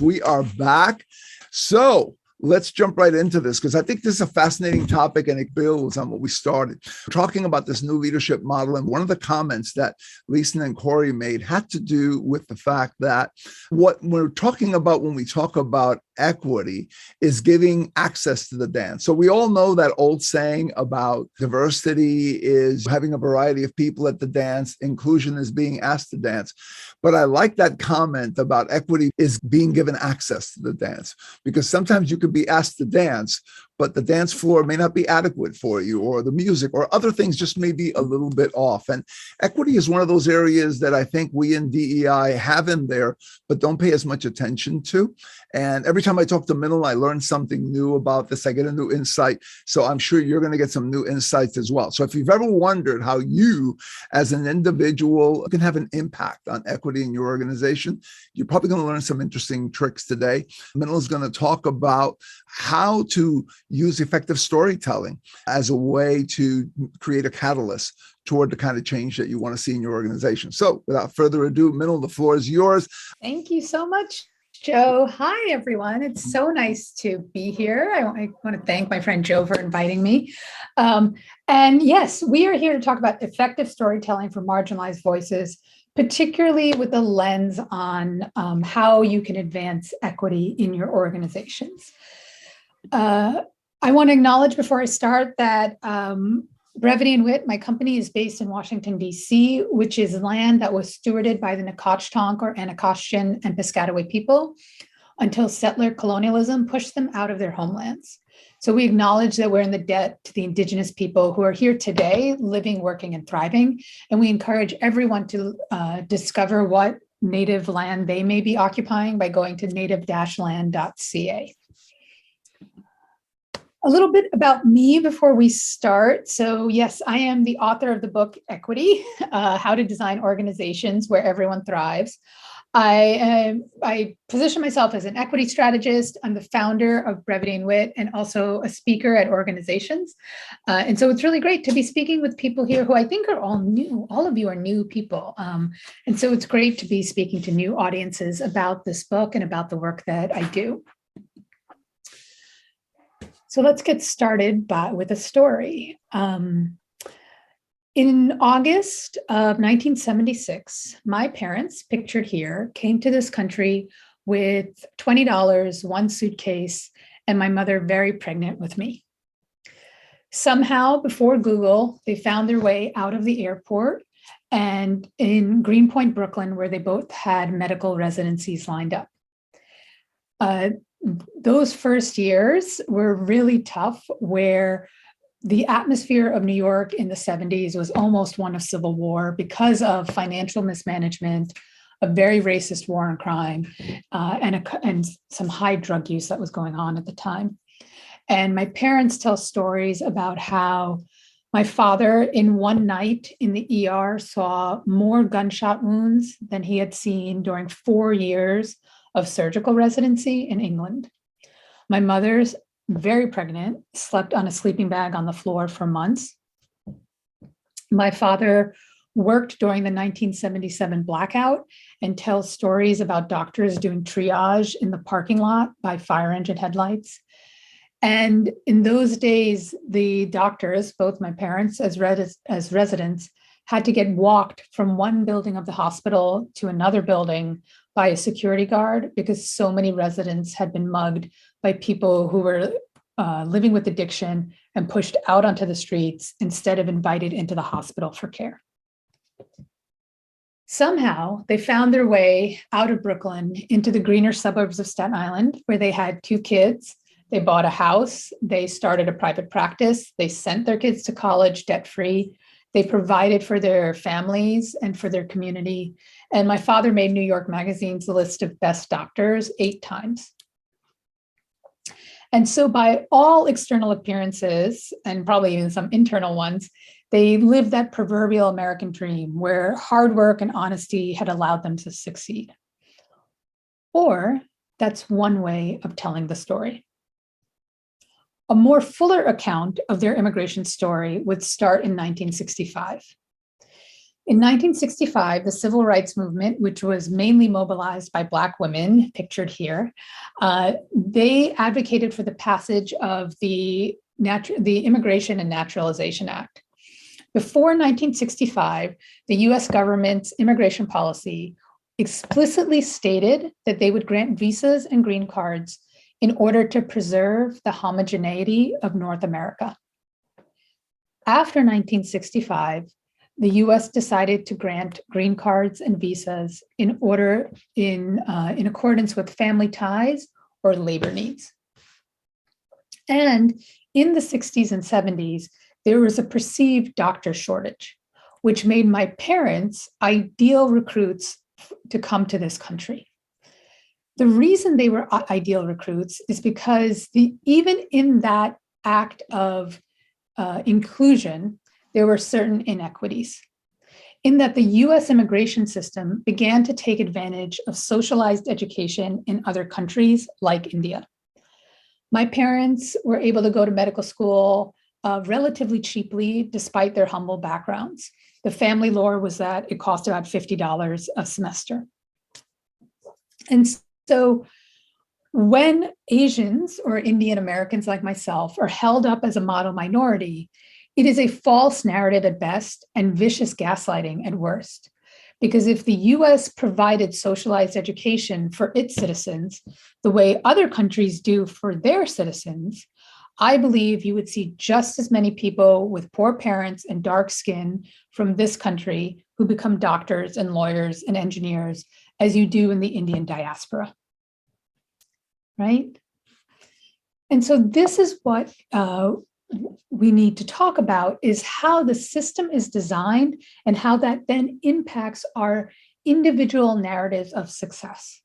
We are back. So let's jump right into this because I think this is a fascinating topic and it builds on what we started. We're talking about this new leadership model. And one of the comments that Lisa and Corey made had to do with the fact that what we're talking about when we talk about equity is giving access to the dance. So we all know that old saying about diversity is having a variety of people at the dance, inclusion is being asked to dance. But I like that comment about equity is being given access to the dance, because sometimes you could be asked to dance, but the dance floor may not be adequate for you, or the music or other things just may be a little bit off. And equity is one of those areas that I think we in DEI have in there, but don't pay as much attention to. And every time I talk to Minal, I learn something new about this. I get a new insight. So I'm sure you're going to get some new insights as well. So if you've ever wondered how you as an individual can have an impact on equity in your organization, you're probably going to learn some interesting tricks today. Minal is going to talk about how to use effective storytelling as a way to create a catalyst toward the kind of change that you want to see in your organization. So without further ado, Minal, the floor is yours. Thank you so much, Joe. Hi, everyone. It's so nice to be here. I want to thank my friend Joe for inviting me. And yes, we are here to talk about effective storytelling for marginalized voices, particularly with a lens on how you can advance equity in your organizations. I want to acknowledge before I start that Brevity and Wit, my company, is based in Washington, D.C., which is land that was stewarded by the Nacotchtank or Anacostia and Piscataway people until settler colonialism pushed them out of their homelands. So we acknowledge that we're in the debt to the Indigenous people who are here today, living, working, and thriving. And we encourage everyone to discover what native land they may be occupying by going to native-land.ca. A little bit about me before we start. So yes, I am the author of the book Equity, How to Design Organizations Where Everyone Thrives. I position myself as an equity strategist. I'm the founder of Brevity and Wit and also a speaker at organizations. And so it's really great to be speaking with people here who I think are all new. All of you are new people. And so it's great to be speaking to new audiences about this book and about the work that I do. So let's get started with a story. In August of 1976, my parents, pictured here, came to this country with $20, one suitcase, and my mother very pregnant with me. Somehow, before Google, they found their way out of the airport and in Greenpoint, Brooklyn, where they both had medical residencies lined up. Those first years were really tough, where the atmosphere of New York in the 70s was almost one of civil war because of financial mismanagement, a very racist war on crime, and some high drug use that was going on at the time. And my parents tell stories about how my father, in one night in the ER, saw more gunshot wounds than he had seen during 4 years of surgical residency in England. My mother's very pregnant, slept on a sleeping bag on the floor for months. My father worked during the 1977 blackout and tells stories about doctors doing triage in the parking lot by fire engine headlights. And in those days, the doctors, both my parents as residents, had to get walked from one building of the hospital to another building by a security guard because so many residents had been mugged by people who were living with addiction and pushed out onto the streets instead of invited into the hospital for care. Somehow, they found their way out of Brooklyn into the greener suburbs of Staten Island, where they had 2 kids. They bought a house. They started a private practice. They sent their kids to college debt-free. They provided for their families and for their community. And my father made New York Magazine's list of best doctors 8 times. And so by all external appearances, and probably even some internal ones, they lived that proverbial American dream where hard work and honesty had allowed them to succeed. Or that's one way of telling the story. A more fuller account of their immigration story would start in 1965. In 1965, the civil rights movement, which was mainly mobilized by Black women, pictured here, they advocated for the passage of the Immigration and Naturalization Act. Before 1965, the US government's immigration policy explicitly stated that they would grant visas and green cards in order to preserve the homogeneity of North America. After 1965, the US decided to grant green cards and visas in accordance with family ties or labor needs. And in the 60s and 70s, there was a perceived doctor shortage, which made my parents ideal recruits to come to this country. The reason they were ideal recruits is because even in that act of inclusion, there were certain inequities in that the US immigration system began to take advantage of socialized education in other countries like India. My parents were able to go to medical school relatively cheaply, despite their humble backgrounds. The family lore was that it cost about $50 a semester. And so when Asians or Indian Americans like myself are held up as a model minority, it is a false narrative at best and vicious gaslighting at worst. Because if the US provided socialized education for its citizens the way other countries do for their citizens, I believe you would see just as many people with poor parents and dark skin from this country who become doctors and lawyers and engineers as you do in the Indian diaspora, right? And so this is what we need to talk about, is how the system is designed and how that then impacts our individual narratives of success.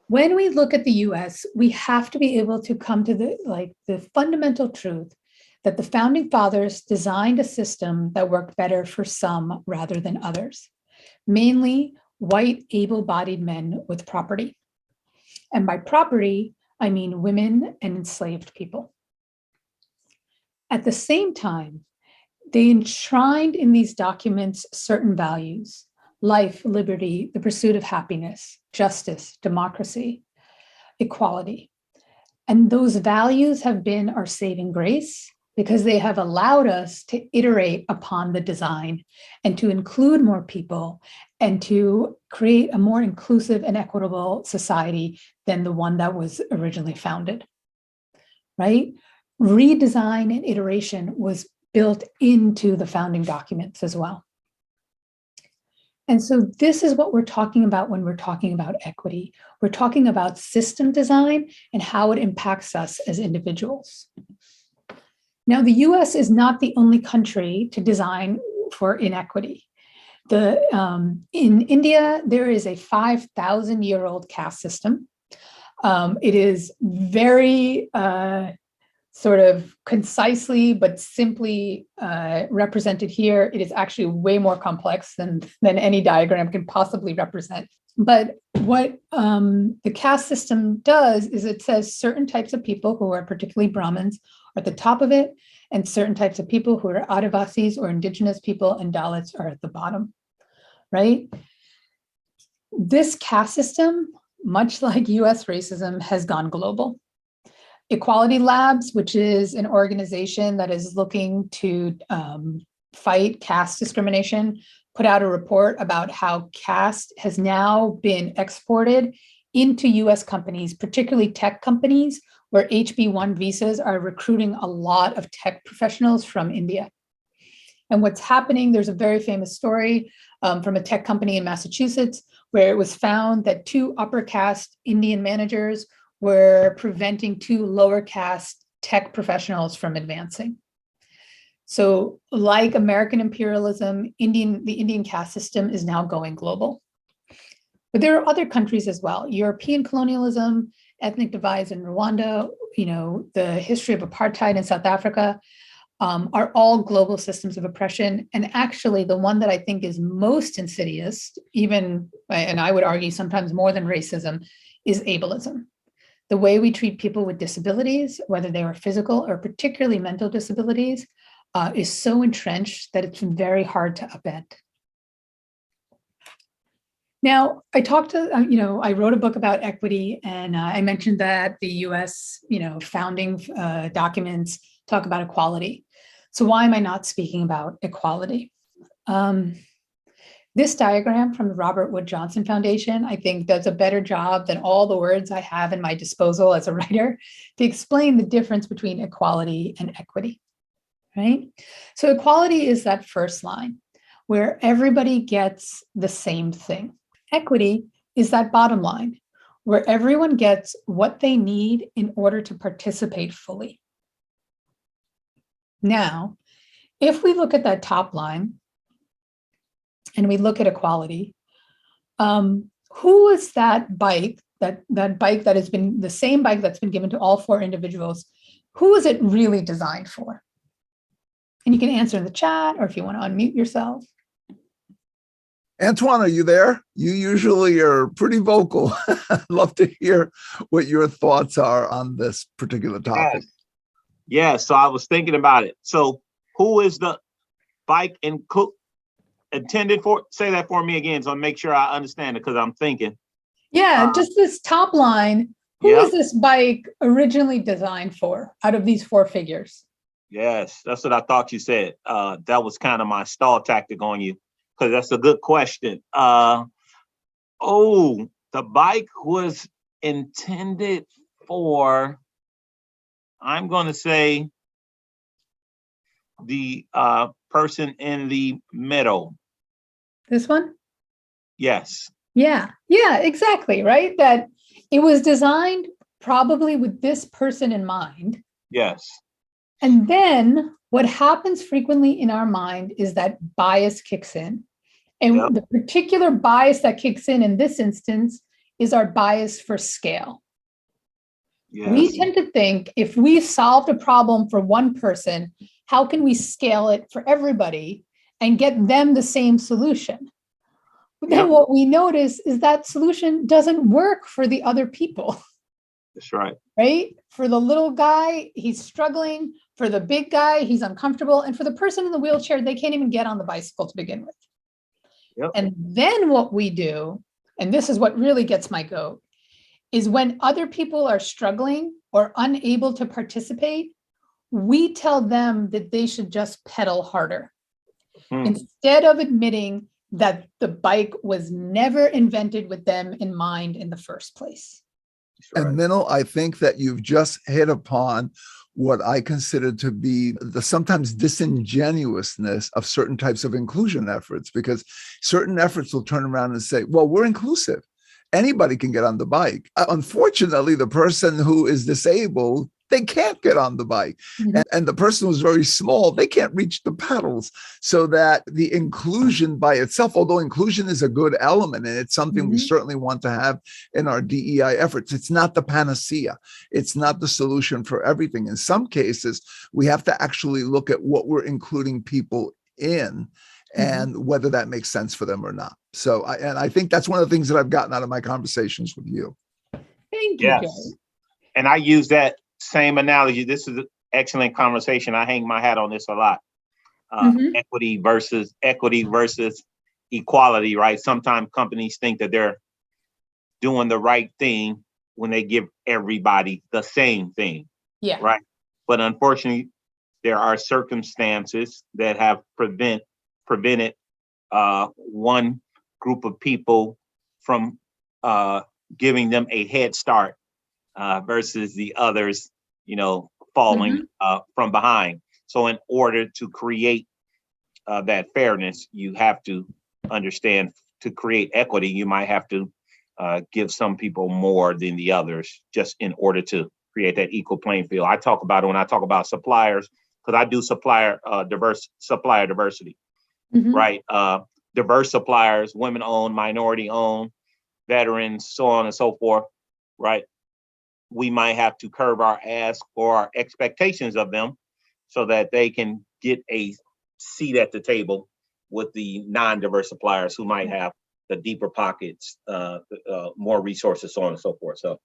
When we look at the US, we have to be able to come to the fundamental truth that the founding fathers designed a system that worked better for some rather than others, mainly white, able-bodied men with property. And by property, I mean women and enslaved people. At the same time, they enshrined in these documents certain values: life, liberty, the pursuit of happiness, justice, democracy, equality. And those values have been our saving grace because they have allowed us to iterate upon the design and to include more people and to create a more inclusive and equitable society than the one that was originally founded, right? Redesign and iteration was built into the founding documents as well. And so this is what we're talking about when we're talking about equity. We're talking about system design and how it impacts us as individuals. Now, the US is not the only country to design for inequity. In India, there is a 5,000-year-old caste system. It is very sort of concisely but simply represented here. It is actually way more complex than any diagram can possibly represent. But what the caste system does is it says certain types of people who are particularly Brahmins are at the top of it, and certain types of people who are Adivasis or indigenous people and Dalits are at the bottom, right? This caste system, much like US racism, has gone global. Equality Labs, which is an organization that is looking to fight caste discrimination, put out a report about how caste has now been exported into US companies, particularly tech companies, where HB1 visas are recruiting a lot of tech professionals from India. And what's happening, there's a very famous story from a tech company in Massachusetts, where it was found that 2 upper caste Indian managers were preventing 2 lower caste tech professionals from advancing. So like American imperialism, the Indian caste system is now going global. But there are other countries as well. European colonialism, ethnic divides in Rwanda, the history of apartheid in South Africa are all global systems of oppression. And actually the one that I think is most insidious, even, and I would argue sometimes more than racism, is ableism. The way we treat people with disabilities, whether they are physical or particularly mental disabilities, is so entrenched that it's very hard to upend. Now, I wrote a book about equity, and I mentioned that the U.S., founding documents talk about equality. So why am I not speaking about equality? This diagram from the Robert Wood Johnson Foundation, I think, does a better job than all the words I have in my disposal as a writer to explain the difference between equality and equity, right? So equality is that first line where everybody gets the same thing. Equity is that bottom line where everyone gets what they need in order to participate fully. Now, if we look at that top line and we look at equality, who is that bike, that bike that has been the same bike that's been given to all four individuals, who is it really designed for? And you can answer in the chat, or if you want to unmute yourself. Antoine, are you there? You usually are pretty vocal. I'd love to hear what your thoughts are on this particular topic. Yes. So I was thinking about it. So who is the bike intended for? Say that for me again, so I make sure I understand it, because I'm thinking. Yeah, just this top line. Who is this bike originally designed for out of these four figures? Yes, that's what I thought you said. That was kind of my stall tactic on you, because that's a good question. The bike was intended for, I'm going to say, the person in the middle. This one? Yes. Yeah, exactly, right? That it was designed probably with this person in mind. Yes. And then what happens frequently in our mind is that bias kicks in. And the particular bias that kicks in this instance is our bias for scale. Yes. We tend to think if we solved a problem for one person, how can we scale it for everybody and get them the same solution? But then what we notice is that solution doesn't work for the other people. That's right. Right? For the little guy, he's struggling. For the big guy, he's uncomfortable. And for the person in the wheelchair, they can't even get on the bicycle to begin with. Yep. And then what we do, and this is what really gets my goat, is when other people are struggling or unable to participate, we tell them that they should just pedal harder. Instead of admitting that the bike was never invented with them in mind in the first place. Right. And Minal, I think that you've just hit upon what I consider to be the sometimes disingenuousness of certain types of inclusion efforts, because certain efforts will turn around and say, well, we're inclusive. Anybody can get on the bike. Unfortunately, the person who is disabled, they can't get on the bike. Mm-hmm. And the person who's very small, they can't reach the pedals. So that the inclusion by itself, although inclusion is a good element, and it's something we certainly want to have in our DEI efforts, it's not the panacea. It's not the solution for everything. In some cases, we have to actually look at what we're including people in and whether that makes sense for them or not. So, I think that's one of the things that I've gotten out of my conversations with you. Thank you, Joe. And I use that same analogy. This is an excellent conversation. I hang my hat on this a lot. Equity versus equality, right? Sometimes companies think that they're doing the right thing when they give everybody the same thing. Yeah. Right. But unfortunately, there are circumstances that have prevented one group of people from giving them a head start versus the others, falling from behind. So in order to create that fairness, you have to understand, to create equity, you might have to give some people more than the others, just in order to create that equal playing field. I talk about it when I talk about suppliers, because I do supplier diversity, right? Diverse suppliers, women-owned, minority-owned, veterans, so on and so forth, right? We might have to curb our ask or our expectations of them so that they can get a seat at the table with the non-diverse suppliers who might have the deeper pockets, more resources, so on and so forth. So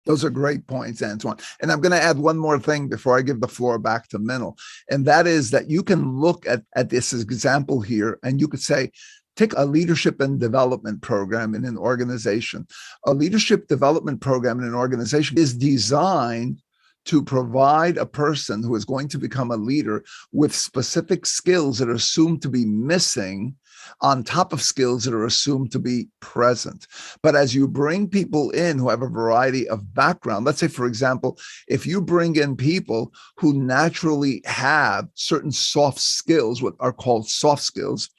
Those are great points, Antoine. And I'm going to add one more thing before I give the floor back to Minal. And that is that you can look at this example here and you could say, take a leadership and development program in an organization. A leadership development program in an organization is designed to provide a person who is going to become a leader with specific skills that are assumed to be missing on top of skills that are assumed to be present. But as you bring people in who have a variety of background, let's say, for example, if you bring in people who naturally have certain soft skills, what are called soft skills,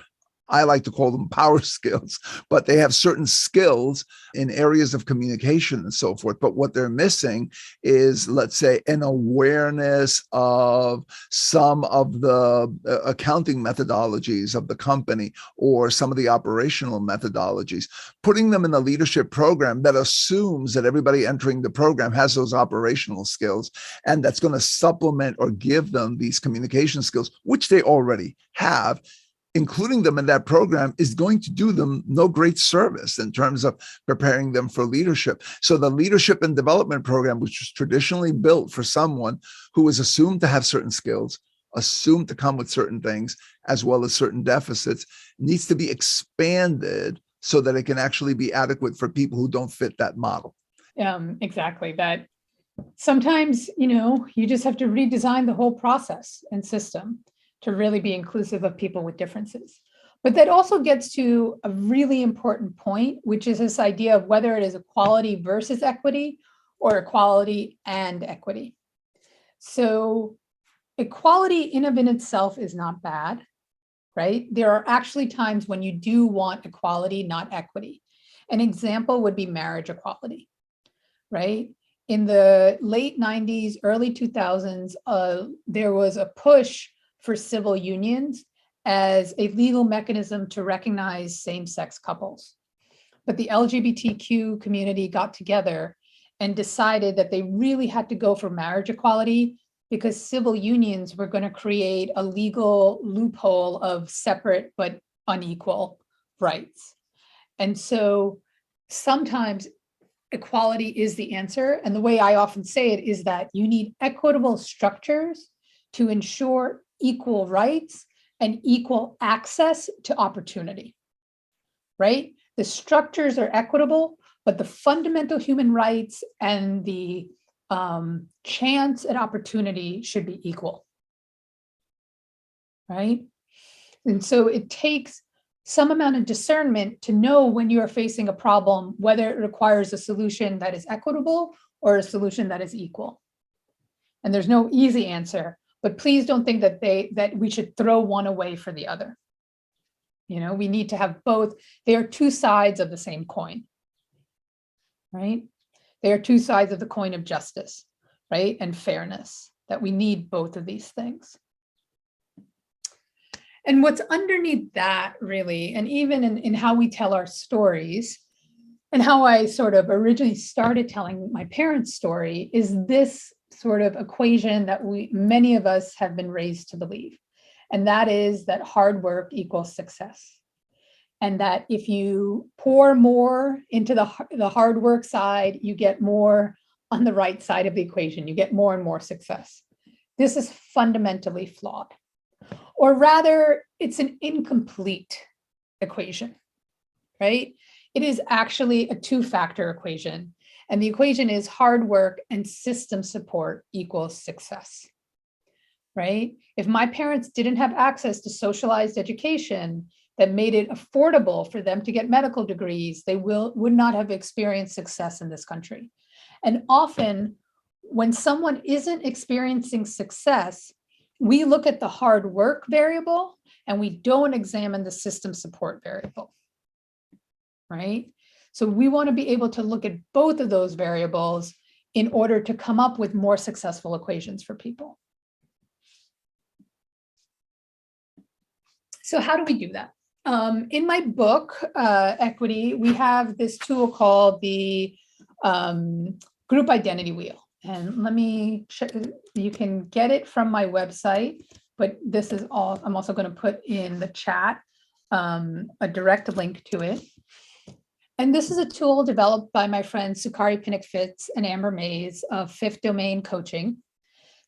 I like to call them power skills, but they have certain skills in areas of communication and so forth. But what they're missing is, let's say, an awareness of some of the accounting methodologies of the company or some of the operational methodologies. Putting them in a leadership program that assumes that everybody entering the program has those operational skills, and that's going to supplement or give them these communication skills, which they already have. Including them in that program is going to do them no great service in terms of preparing them for leadership. So the leadership and development program, which was traditionally built for someone who was assumed to have certain skills, assumed to come with certain things, as well as certain deficits, needs to be expanded so that it can actually be adequate for people who don't fit that model. Exactly. That sometimes, you just have to redesign the whole process and system to really be inclusive of people with differences. But that also gets to a really important point, which is this idea of whether it is equality versus equity or equality and equity. So equality in and of itself is not bad, right? There are actually times when you do want equality, not equity. An example would be marriage equality, right? In the late 90s, early 2000s, there was a push for civil unions as a legal mechanism to recognize same-sex couples. But the LGBTQ community got together and decided that they really had to go for marriage equality because civil unions were going to create a legal loophole of separate but unequal rights. And so sometimes equality is the answer. And the way I often say it is that you need equitable structures to ensure equal rights and equal access to opportunity, right? The structures are equitable, but the fundamental human rights and the chance at opportunity should be equal, right? And so it takes some amount of discernment to know when you are facing a problem, whether it requires a solution that is equitable or a solution that is equal. And there's no easy answer. But please don't think that we should throw one away for the other. We need to have both. They are two sides of the same coin, right? They are two sides of the coin of justice, right? And fairness, that we need both of these things. And what's underneath that really, and even in how we tell our stories and how I sort of originally started telling my parents' story is this sort of equation that many of us have been raised to believe. And that is that hard work equals success. And that if you pour more into the hard work side, you get more on the right side of the equation. You get more and more success. This is fundamentally flawed. Or rather, it's an incomplete equation, right? It is actually a two-factor equation. And the equation is hard work and system support equals success, right? If my parents didn't have access to socialized education that made it affordable for them to get medical degrees, they would not have experienced success in this country. And often when someone isn't experiencing success, we look at the hard work variable and we don't examine the system support variable, right? So we want to be able to look at both of those variables in order to come up with more successful equations for people. So how do we do that? In my book, Equity, we have this tool called the Group Identity Wheel. And let me check, you can get it from my website, but this is all, I'm also going to put in the chat a direct link to it. And this is a tool developed by my friends Sukari Pinnock-Fitz and Amber Mays of Fifth Domain Coaching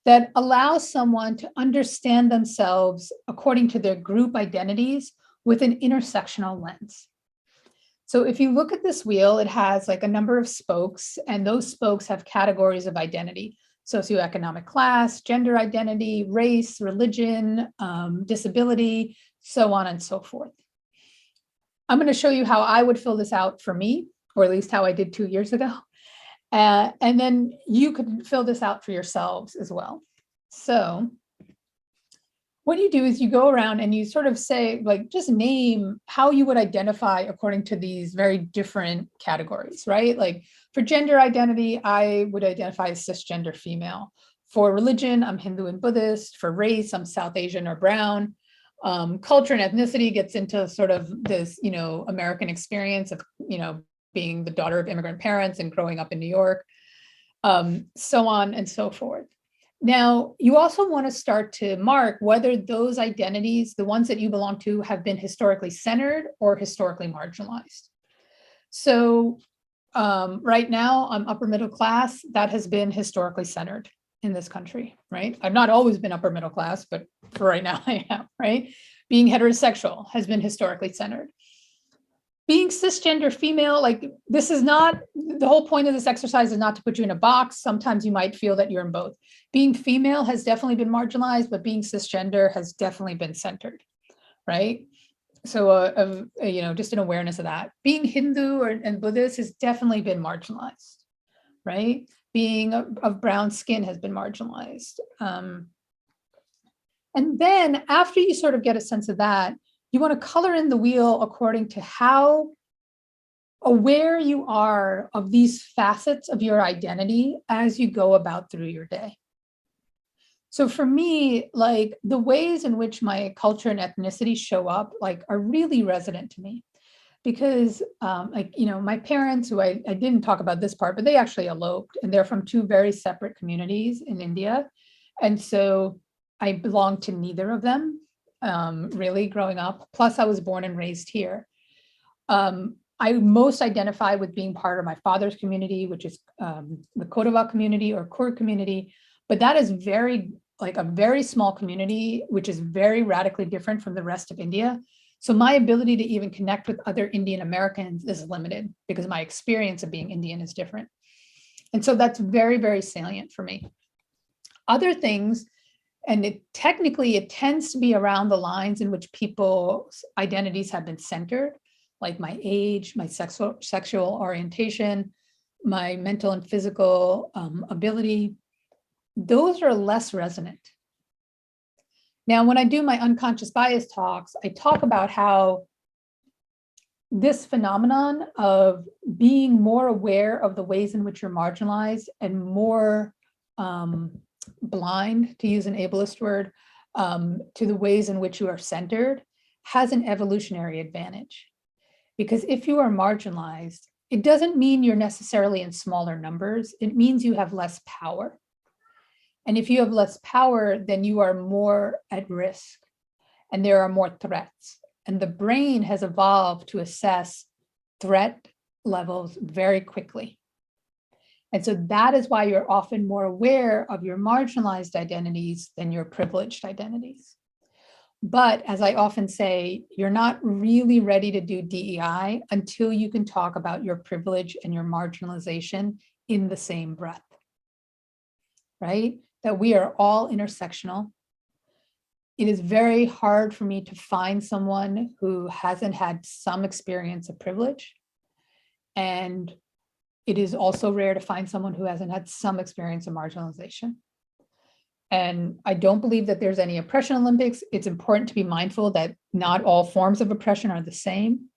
that allows someone to understand themselves according to their group identities with an intersectional lens. So if you look at this wheel, it has like a number of spokes, and those spokes have categories of identity: socioeconomic class, gender identity, race, religion, disability, so on and so forth. I'm going to show you how I would fill this out for me, or at least how I did 2 years ago. And then you could fill this out for yourselves as well. So what you do is you go around and you sort of say, like, just name how you would identify according to these very different categories, right? Like for gender identity, I would identify as cisgender female. For religion, I'm Hindu and Buddhist. For race, I'm South Asian or brown. Culture and ethnicity gets into sort of this, American experience of, being the daughter of immigrant parents and growing up in New York, so on and so forth. Now, you also want to start to mark whether those identities, the ones that you belong to, have been historically centered or historically marginalized. So right now, I'm upper middle class. That has been historically centered in this country, right? I've not always been upper middle class, but for right now I am, right? Being heterosexual has been historically centered. Being cisgender female, like, this is not, the whole point of this exercise is not to put you in a box. Sometimes you might feel that you're in both. Being female has definitely been marginalized, but being cisgender has definitely been centered, right? So, just an awareness of that. Being Hindu and Buddhist has definitely been marginalized, right? Being of brown skin has been marginalized. And then after you sort of get a sense of that, you want to color in the wheel according to how aware you are of these facets of your identity as you go about through your day. So for me, like, the ways in which my culture and ethnicity show up, like, are really resonant to me. Because my parents, who I didn't talk about this part, but they actually eloped, and they're from two very separate communities in India. And so I belonged to neither of them, really, growing up. Plus, I was born and raised here. I most identify with being part of my father's community, which is the Kodava community or Kur community. But that is a very small community, which is very radically different from the rest of India. So my ability to even connect with other Indian Americans is limited because my experience of being Indian is different. And so that's very, very salient for me. Other things, and it tends to be around the lines in which people's identities have been centered, like my age, my sexual orientation, my mental and physical ability. Those are less resonant. Now, when I do my unconscious bias talks, I talk about how this phenomenon of being more aware of the ways in which you're marginalized and more blind, to use an ableist word, to the ways in which you are centered has an evolutionary advantage. Because if you are marginalized, it doesn't mean you're necessarily in smaller numbers. It means you have less power. And if you have less power, then you are more at risk and there are more threats. And the brain has evolved to assess threat levels very quickly. And so that is why you're often more aware of your marginalized identities than your privileged identities. But as I often say, you're not really ready to do DEI until you can talk about your privilege and your marginalization in the same breath, right? That we are all intersectional. It is very hard for me to find someone who hasn't had some experience of privilege. And it is also rare to find someone who hasn't had some experience of marginalization. And I don't believe that there's any oppression Olympics. It's important to be mindful that not all forms of oppression are the same,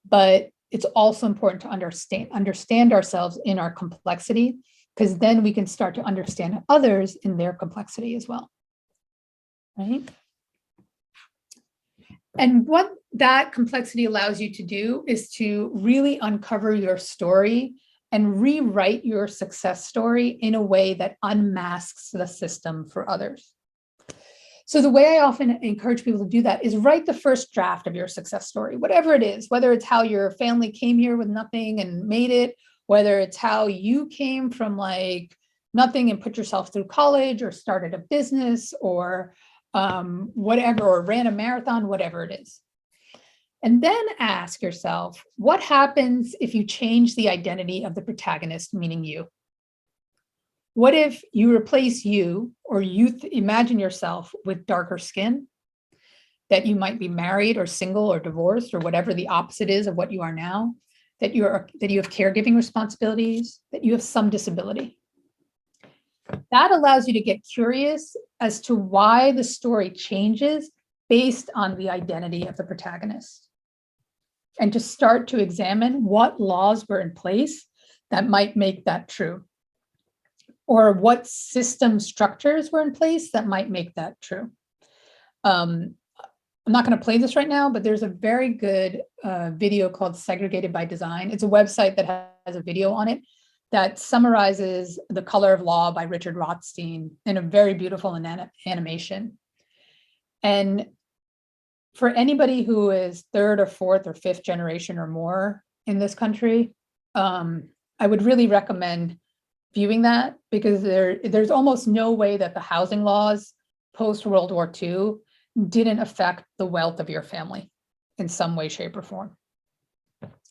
but it's also important to understand ourselves in our complexity, because then we can start to understand others in their complexity as well, right? And what that complexity allows you to do is to really uncover your story and rewrite your success story in a way that unmasks the system for others. So the way I often encourage people to do that is write the first draft of your success story, whatever it is, whether it's how your family came here with nothing and made it, whether it's how you came from like nothing and put yourself through college or started a business or whatever, or ran a marathon, whatever it is. And then ask yourself, what happens if you change the identity of the protagonist, meaning you? What if you replace you, or you imagine yourself with darker skin, that you might be married or single or divorced or whatever the opposite is of what you are now, that you have caregiving responsibilities, that you have some disability. That allows you to get curious as to why the story changes based on the identity of the protagonist, and to start to examine what laws were in place that might make that true, or what system structures were in place that might make that true. I'm not going to play this right now, but there's a very good video called Segregated by Design. It's a website that has a video on it that summarizes The Color of Law by Richard Rothstein in a very beautiful animation. And for anybody who is third or fourth or fifth generation or more in this country, I would really recommend viewing that, because there's almost no way that the housing laws post World War II didn't affect the wealth of your family in some way, shape, or form.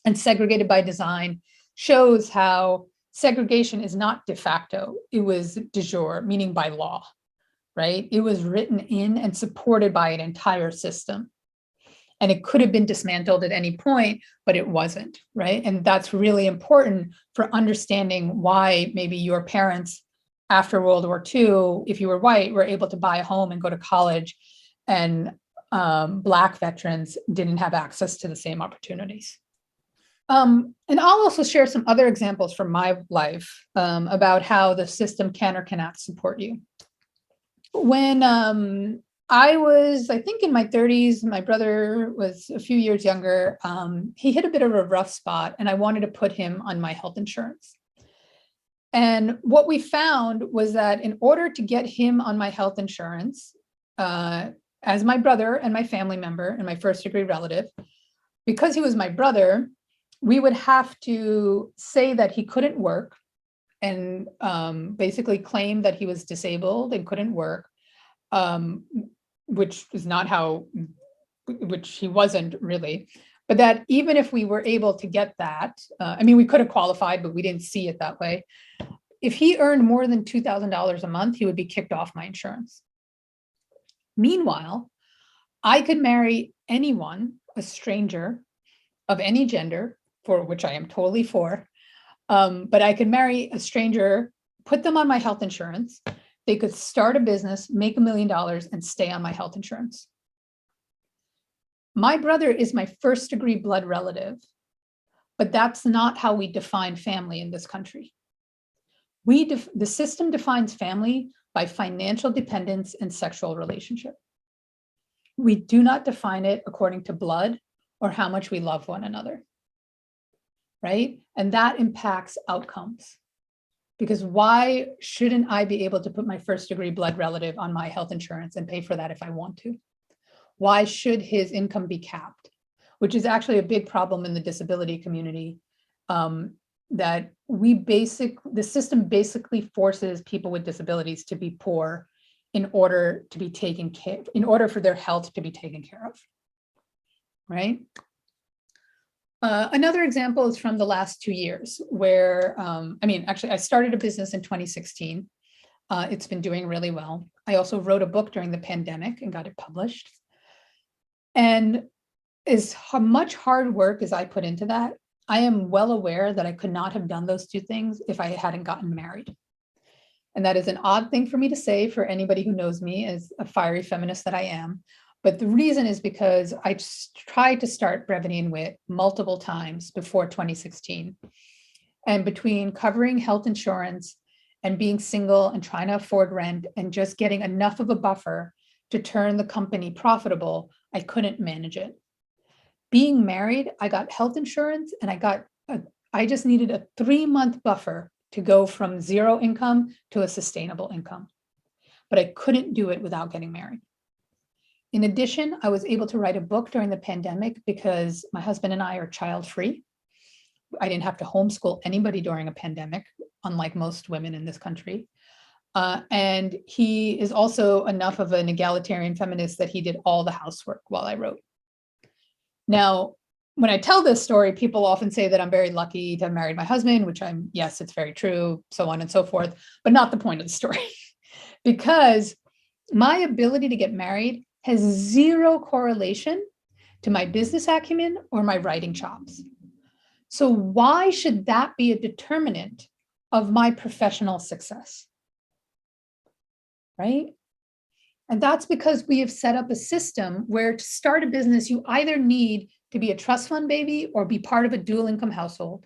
And Segregated by Design shows how segregation is not de facto, it was de jure, meaning by law, right? It was written in and supported by an entire system. And it could have been dismantled at any point, but it wasn't, right? And that's really important for understanding why maybe your parents after World War II, if you were white, were able to buy a home and go to college, and Black veterans didn't have access to the same opportunities. And I'll also share some other examples from my life about how the system can or cannot support you. When I was, I think, in my 30s, my brother was a few years younger. He hit a bit of a rough spot, and I wanted to put him on my health insurance. And what we found was that in order to get him on my health insurance, as my brother and my family member and my first degree relative, because he was my brother, we would have to say that he couldn't work and basically claim that he was disabled and couldn't work, which is not how, which he wasn't really. But that even if we were able to get that, I mean, we could have qualified, but we didn't see it that way. If he earned more than $2,000 a month, he would be kicked off my insurance. Meanwhile, I could marry anyone, a stranger of any gender, for which I am totally for, but I could marry a stranger, put them on my health insurance. They could start a business, make $1 million, and stay on my health insurance. My brother is my first degree blood relative, but that's not how we define family in this country. The system defines family by financial dependence and sexual relationship. We do not define it according to blood or how much we love one another, right? And that impacts outcomes. Because why shouldn't I be able to put my first degree blood relative on my health insurance and pay for that if I want to? Why should his income be capped? Which is actually a big problem in the disability community, that the system basically forces people with disabilities to be poor in order to be taken care, in order for their health to be taken care of, right? Another example is from the last 2 years where, I started a business in 2016. It's been doing really well. I also wrote a book during the pandemic and got it published. And as much hard work as I put into that, I am well aware that I could not have done those two things if I hadn't gotten married. And that is an odd thing for me to say for anybody who knows me as a fiery feminist that I am. But the reason is because I tried to start Brevity and Wit multiple times before 2016. And between covering health insurance and being single and trying to afford rent and just getting enough of a buffer to turn the company profitable, I couldn't manage it. Being married, I got health insurance and I just needed a 3-month buffer to go from zero income to a sustainable income. But I couldn't do it without getting married. In addition, I was able to write a book during the pandemic because my husband and I are child-free. I didn't have to homeschool anybody during a pandemic, unlike most women in this country. And he is also enough of an egalitarian feminist that he did all the housework while I wrote. Now, when I tell this story, people often say that I'm very lucky to have married my husband, which yes, it's very true, so on and so forth, but not the point of the story. Because my ability to get married has zero correlation to my business acumen or my writing chops. So why should that be a determinant of my professional success? Right? And that's because we have set up a system where to start a business, you either need to be a trust fund baby or be part of a dual income household.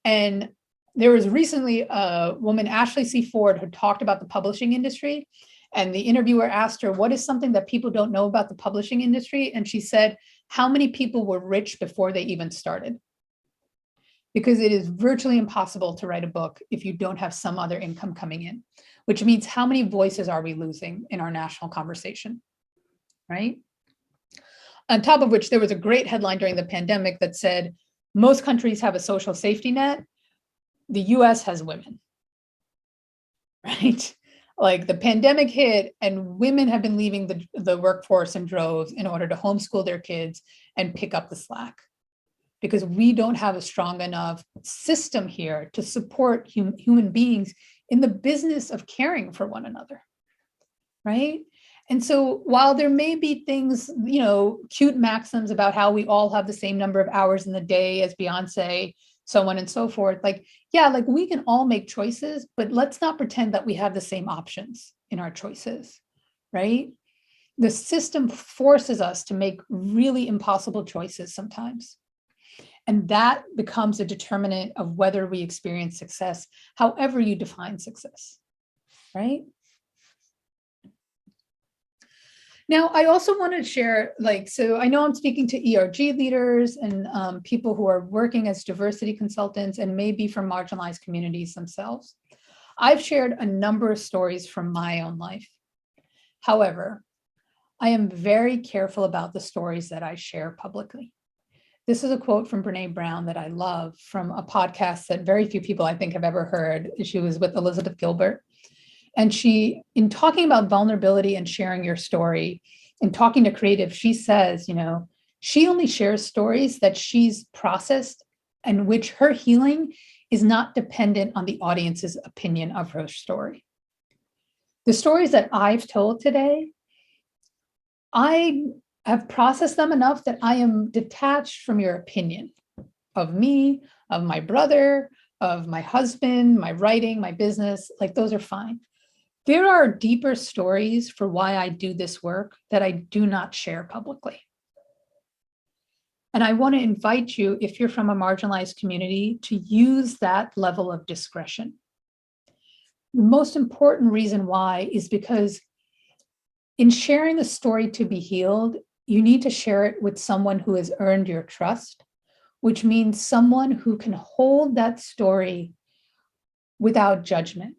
And there was recently a woman, Ashley C. Ford, who talked about the publishing industry. And the interviewer asked her, what is something that people don't know about the publishing industry? And she said, how many people were rich before they even started? Because it is virtually impossible to write a book if you don't have some other income coming in, which means how many voices are we losing in our national conversation, right? On top of which, there was a great headline during the pandemic that said, most countries have a social safety net. The US has women, right? Like the pandemic hit and women have been leaving the workforce in droves in order to homeschool their kids and pick up the slack, because we don't have a strong enough system here to support human beings in the business of caring for one another, right? And so while there may be things, cute maxims about how we all have the same number of hours in the day as Beyonce, so on and so forth, we can all make choices, but let's not pretend that we have the same options in our choices, right? The system forces us to make really impossible choices sometimes. And that becomes a determinant of whether we experience success, however you define success, right? Now, I also want to share, so I know I'm speaking to ERG leaders and people who are working as diversity consultants and maybe from marginalized communities themselves. I've shared a number of stories from my own life. However, I am very careful about the stories that I share publicly. This is a quote from Brene Brown that I love from a podcast that very few people I think have ever heard. She was with Elizabeth Gilbert. And she, in talking about vulnerability and sharing your story, and talking to creatives, she says, she only shares stories that she's processed and which her healing is not dependent on the audience's opinion of her story. The stories that I've told today, I have processed them enough that I am detached from your opinion of me, of my brother, of my husband, my writing, my business. Those are fine. There are deeper stories for why I do this work that I do not share publicly. And I want to invite you, if you're from a marginalized community, to use that level of discretion. The most important reason why is because in sharing a story to be healed, you need to share it with someone who has earned your trust, which means someone who can hold that story without judgment.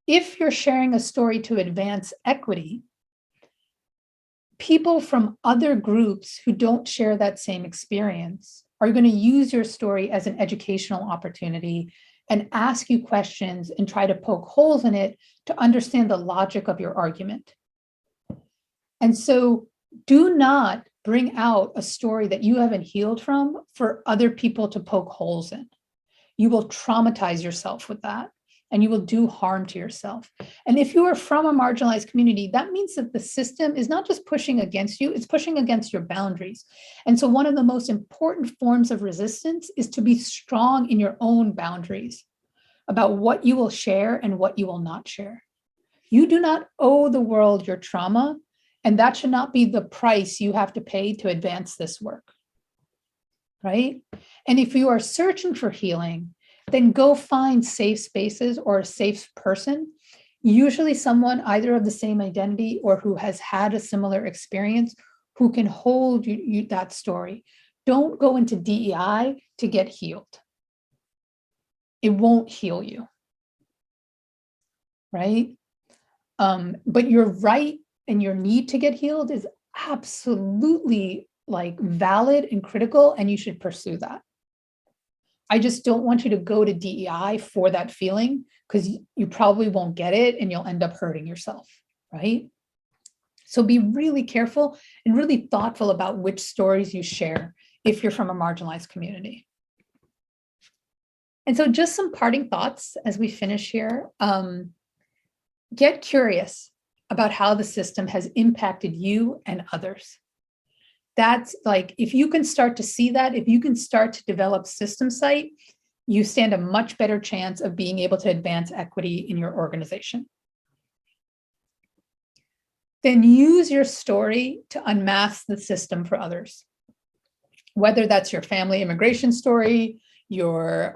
If you're sharing a story to advance equity, people from other groups who don't share that same experience are going to use your story as an educational opportunity and ask you questions and try to poke holes in it to understand the logic of your argument. And so do not bring out a story that you haven't healed from for other people to poke holes in. You will traumatize yourself with that, and you will do harm to yourself. And if you are from a marginalized community, that means that the system is not just pushing against you, it's pushing against your boundaries. And so one of the most important forms of resistance is to be strong in your own boundaries about what you will share and what you will not share. You do not owe the world your trauma, and that should not be the price you have to pay to advance this work, right? And if you are searching for healing, then go find safe spaces or a safe person, usually someone either of the same identity or who has had a similar experience, who can hold you that story. Don't go into DEI to get healed. It won't heal you, right? But you're right and your need to get healed is absolutely like valid and critical, and you should pursue that. I just don't want you to go to DEI for that feeling, because you probably won't get it and you'll end up hurting yourself, right? So be really careful and really thoughtful about which stories you share if you're from a marginalized community. And so just some parting thoughts as we finish here. Get curious about how the system has impacted you and others. That's like, if you can start to see that, if you can start to develop system sight, you stand a much better chance of being able to advance equity in your organization. Then use your story to unmask the system for others. Whether that's your family immigration story, your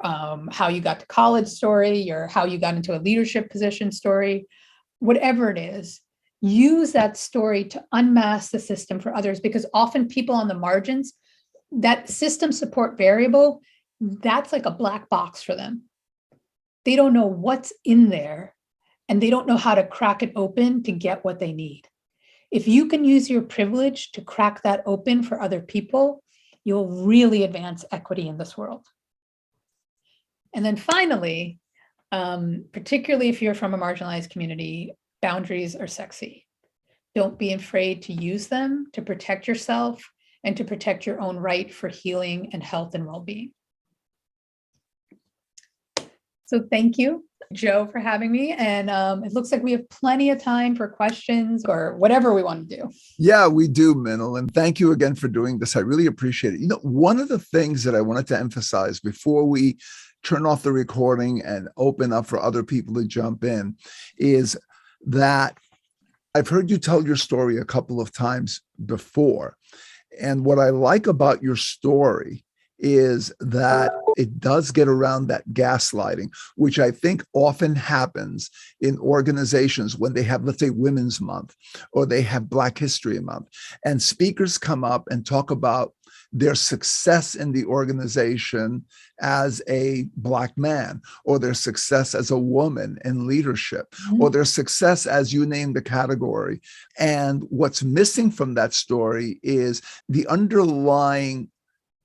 how you got to college story, your how you got into a leadership position story, whatever it is, use that story to unmask the system for others, because often people on the margins, that system support variable, that's like a black box for them. They don't know what's in there, and they don't know how to crack it open to get what they need. If you can use your privilege to crack that open for other people, you'll really advance equity in this world. And then finally, particularly if you're from a marginalized community, boundaries are sexy. Don't be afraid to use them to protect yourself and to protect your own right for healing and health and well-being. So thank you, Joe, for having me. And it looks like we have plenty of time for questions or whatever we want to do. Yeah, we do, Minal. And thank you again for doing this. I really appreciate it. You know, one of the things that I wanted to emphasize before we turn off the recording and open up for other people to jump in is that I've heard you tell your story a couple of times before. And what I like about your story is that it does get around that gaslighting, which I think often happens in organizations when they have, let's say, Women's Month or they have Black History Month, and speakers come up and talk about their success in the organization as a Black man, or their success as a woman in leadership, or their success as you name the category. And what's missing from that story is the underlying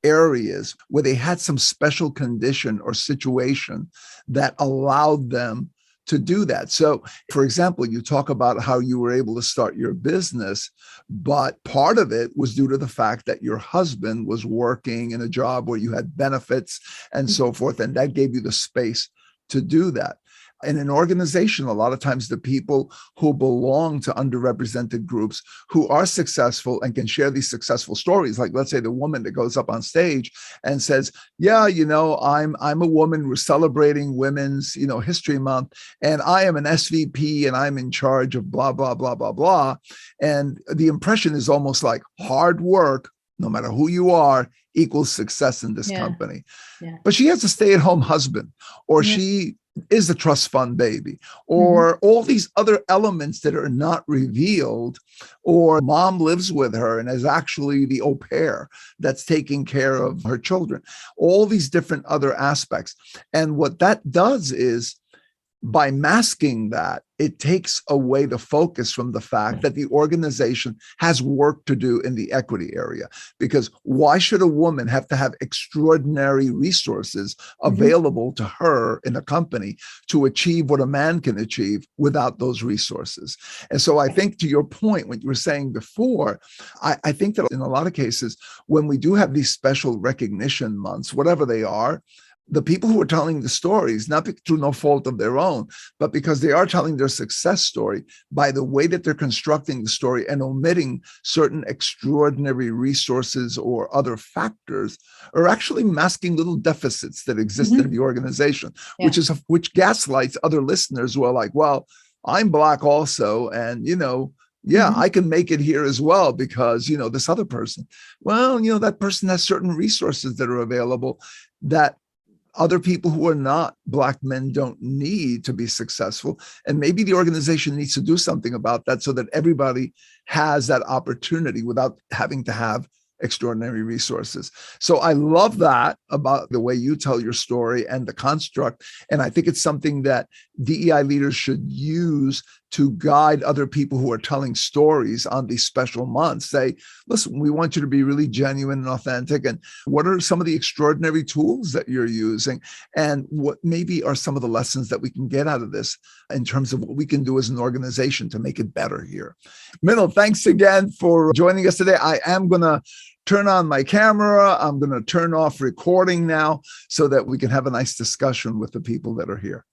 areas where they had some special condition or situation that allowed them to do that. So, for example, you talk about how you were able to start your business, but part of it was due to the fact that your husband was working in a job where you had benefits and so forth, and that gave you the space to do that. In an organization, a lot of times the people who belong to underrepresented groups who are successful and can share these successful stories, like let's say the woman that goes up on stage and says, yeah, you know, I'm a woman, we're celebrating Women's, you know, History Month, and I am an SVP and I'm in charge of blah, blah, blah, blah, blah. And the impression is almost like hard work, no matter who you are, equals success in this company. Yeah. But she has a stay-at-home husband, or she is a trust fund baby, or all these other elements that are not revealed, or mom lives with her and is actually the au pair that's taking care of her children, all these different other aspects. And what that does is, by masking that, it takes away the focus from the fact that the organization has work to do in the equity area. Because why should a woman have to have extraordinary resources available to her in a company to achieve what a man can achieve without those resources? And so I think, to your point, what you were saying before, I think that in a lot of cases, when we do have these special recognition months, whatever they are, the people who are telling the stories, not through no fault of their own, but because they are telling their success story, by the way that they're constructing the story and omitting certain extraordinary resources or other factors, are actually masking little deficits that exist in the organization, which gaslights other listeners who are like, well, I'm Black also, and, you know, I can make it here as well because, you know, this other person, well, you know, that person has certain resources that are available that other people who are not Black men don't need to be successful. And maybe the organization needs to do something about that so that everybody has that opportunity without having to have extraordinary resources. So I love that about the way you tell your story and the construct. And I think it's something that DEI leaders should use to guide other people who are telling stories on these special months. Say, listen, we want you to be really genuine and authentic. And what are some of the extraordinary tools that you're using? And what maybe are some of the lessons that we can get out of this in terms of what we can do as an organization to make it better here? Minal, thanks again for joining us today. I am going to turn on my camera. I'm going to turn off recording now so that we can have a nice discussion with the people that are here.